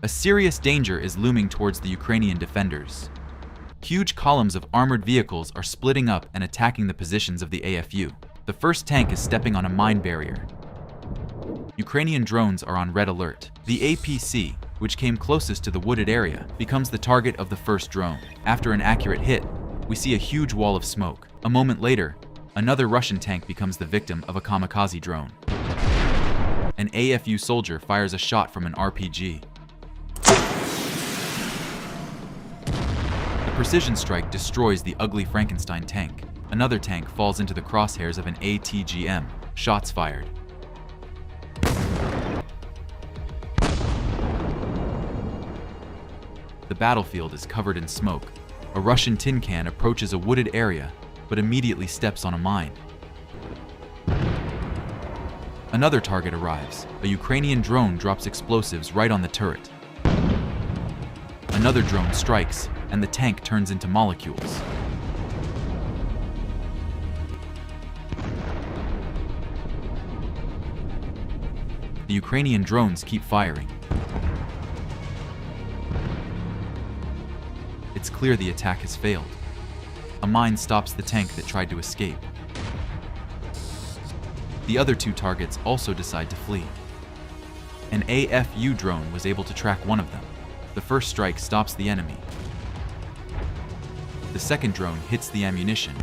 A serious danger is looming towards the Ukrainian defenders. Huge columns of armored vehicles are splitting up and attacking the positions of the AFU. The first tank is stepping on a mine barrier. Ukrainian drones are on red alert. The APC, which came closest to the wooded area, becomes the target of the first drone. After an accurate hit, we see a huge wall of smoke. A moment later, another Russian tank becomes the victim of a kamikaze drone. An AFU soldier fires a shot from an RPG. The precision strike destroys the ugly Frankenstein tank. Another tank falls into the crosshairs of an ATGM. Shots fired. The battlefield is covered in smoke. A Russian tin can approaches a wooded area, but immediately steps on a mine. Another target arrives. A Ukrainian drone drops explosives right on the turret. Another drone strikes, and the tank turns into molecules. The Ukrainian drones keep firing. It's clear the attack has failed. A mine stops the tank that tried to escape. The other two targets also decide to flee. An AFU drone was able to track one of them. The first strike stops the enemy. The second drone hits the ammunition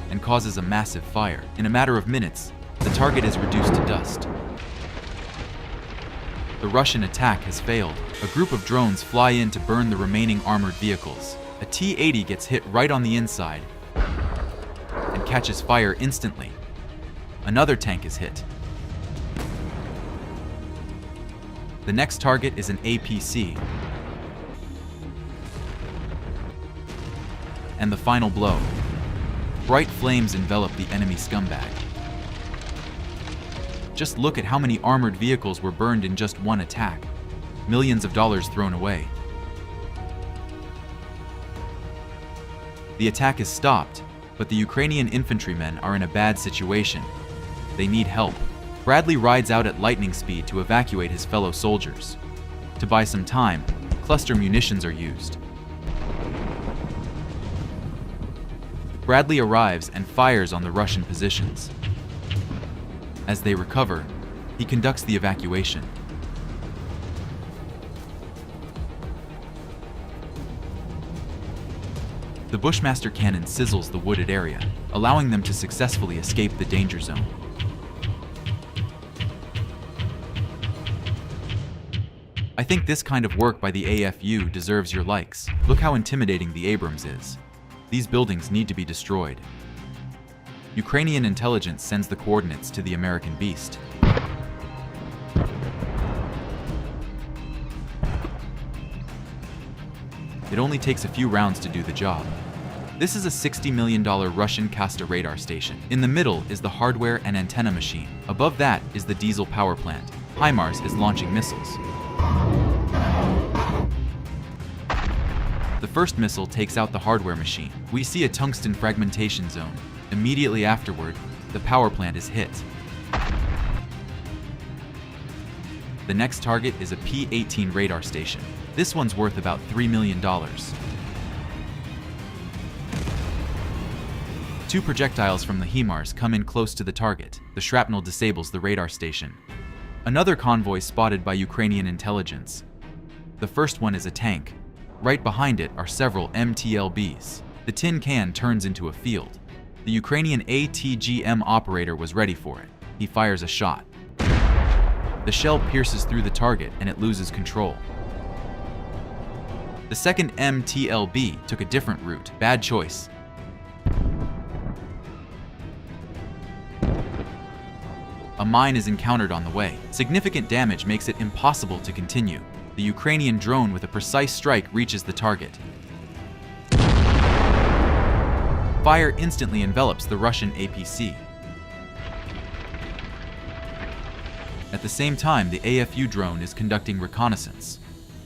and causes a massive fire. In a matter of minutes, the target is reduced to dust. The Russian attack has failed. A group of drones fly in to burn the remaining armored vehicles. A T-80 gets hit right on the inside and catches fire instantly. Another tank is hit. The next target is an APC. And the final blow. Bright flames envelop the enemy scumbag. Just look at how many armored vehicles were burned in just one attack. Millions of dollars thrown away. The attack is stopped, but the Ukrainian infantrymen are in a bad situation. They need help. Bradley rides out at lightning speed to evacuate his fellow soldiers. To buy some time, cluster munitions are used. Bradley arrives and fires on the Russian positions. As they recover, he conducts the evacuation. The Bushmaster cannon sizzles the wooded area, allowing them to successfully escape the danger zone. I think this kind of work by the AFU deserves your likes. Look how intimidating the Abrams is. These buildings need to be destroyed. Ukrainian intelligence sends the coordinates to the American beast. It only takes a few rounds to do the job. This is a $60 million Russian Kasta radar station. In the middle is the hardware and antenna machine. Above that is the diesel power plant. HIMARS is launching missiles. The first missile takes out the hardware machine. We see a tungsten fragmentation zone. Immediately afterward, the power plant is hit. The next target is a P-18 radar station. This one's worth about $3 million. Two projectiles from the HIMARS come in close to the target. The shrapnel disables the radar station. Another convoy spotted by Ukrainian intelligence. The first one is a tank. Right behind it are several MTLBs. The tin can turns into a field. The Ukrainian ATGM operator was ready for it. He fires a shot. The shell pierces through the target and it loses control. The second MTLB took a different route. Bad choice. A mine is encountered on the way. Significant damage makes it impossible to continue. The Ukrainian drone with a precise strike reaches the target. Fire instantly envelops the Russian APC. At the same time, the AFU drone is conducting reconnaissance.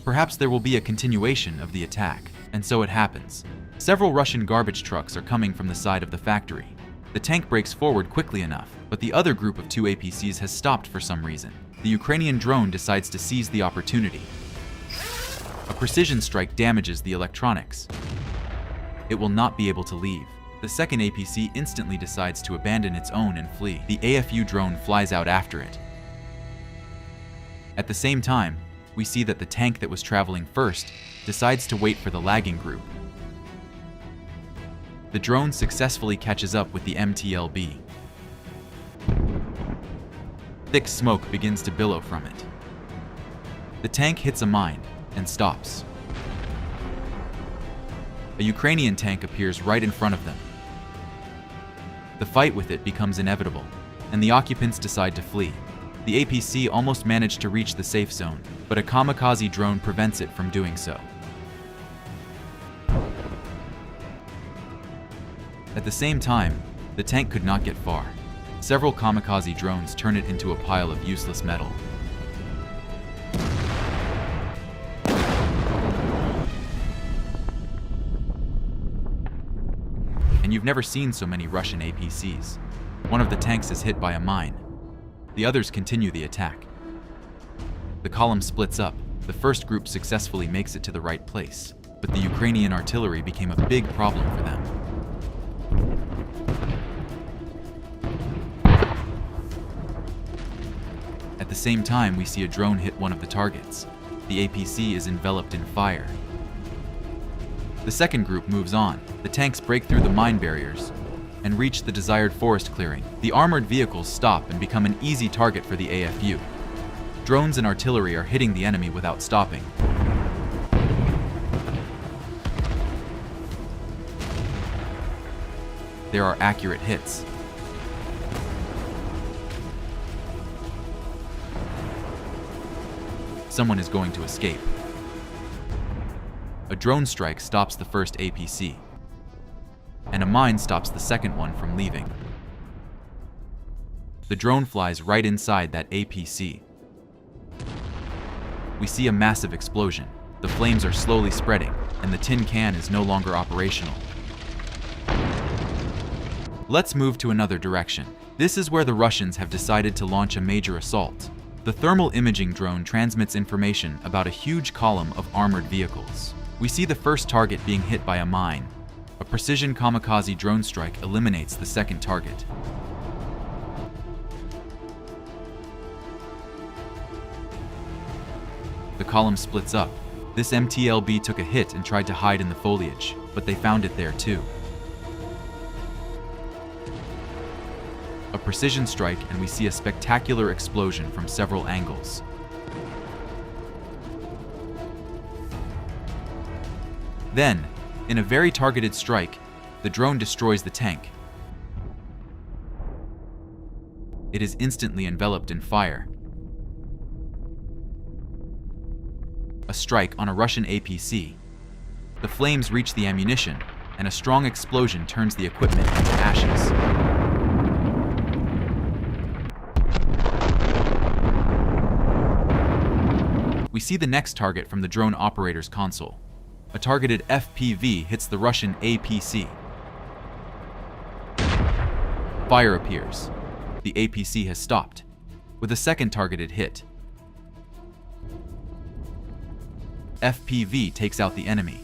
Perhaps there will be a continuation of the attack, and so it happens. Several Russian garbage trucks are coming from the side of the factory. The tank breaks forward quickly enough, but the other group of two APCs has stopped for some reason. the Ukrainian drone decides to seize the opportunity. A precision strike damages the electronics. It will not be able to leave. The second APC instantly decides to abandon its own and flee. The AFU drone flies out after it. At the same time, we see that the tank that was traveling first decides to wait for the lagging group. The drone successfully catches up with the MTLB. Thick smoke begins to billow from it. The tank hits a mine and stops. A Ukrainian tank appears right in front of them. The fight with it becomes inevitable, and the occupants decide to flee. The APC almost managed to reach the safe zone, but a kamikaze drone prevents it from doing so. At the same time, the tank could not get far. Several kamikaze drones turn it into a pile of useless metal. And you've never seen so many Russian APCs. One of the tanks is hit by a mine. The others continue the attack. The column splits up. The first group successfully makes it to the right place, but the Ukrainian artillery became a big problem for them. At the same time, we see a drone hit one of the targets. The APC is enveloped in fire. The second group moves on. The tanks break through the mine barriers and reach the desired forest clearing. The armored vehicles stop and become an easy target for the AFU. Drones and artillery are hitting the enemy without stopping. There are accurate hits. Someone is going to escape. A drone strike stops the first APC, and a mine stops the second one from leaving. The drone flies right inside that APC. We see a massive explosion. The flames are slowly spreading, and the tin can is no longer operational. Let's move to another direction. This is where the Russians have decided to launch a major assault. The thermal imaging drone transmits information about a huge column of armored vehicles. We see the first target being hit by a mine. A precision kamikaze drone strike eliminates the second target. The column splits up. This MTLB took a hit and tried to hide in the foliage, but they found it there too. A precision strike, and we see a spectacular explosion from several angles. Then, in a very targeted strike, the drone destroys the tank. It is instantly enveloped in fire. A strike on a Russian APC. The flames reach the ammunition, and a strong explosion turns the equipment into ashes. We see the next target from the drone operator's console. A targeted FPV hits the Russian APC. Fire appears. The APC has stopped, with a second targeted hit. FPV takes out the enemy.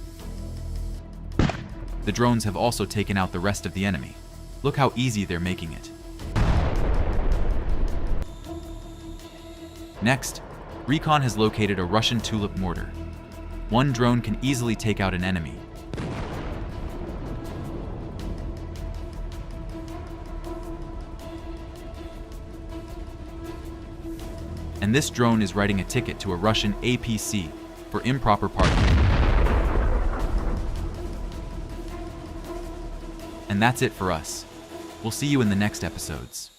The drones have also taken out the rest of the enemy. Look how easy they're making it. Next, Recon has located a Russian tulip mortar. One drone can easily take out an enemy. And this drone is writing a ticket to a Russian APC for improper parking. And that's it for us. We'll see you in the next episodes.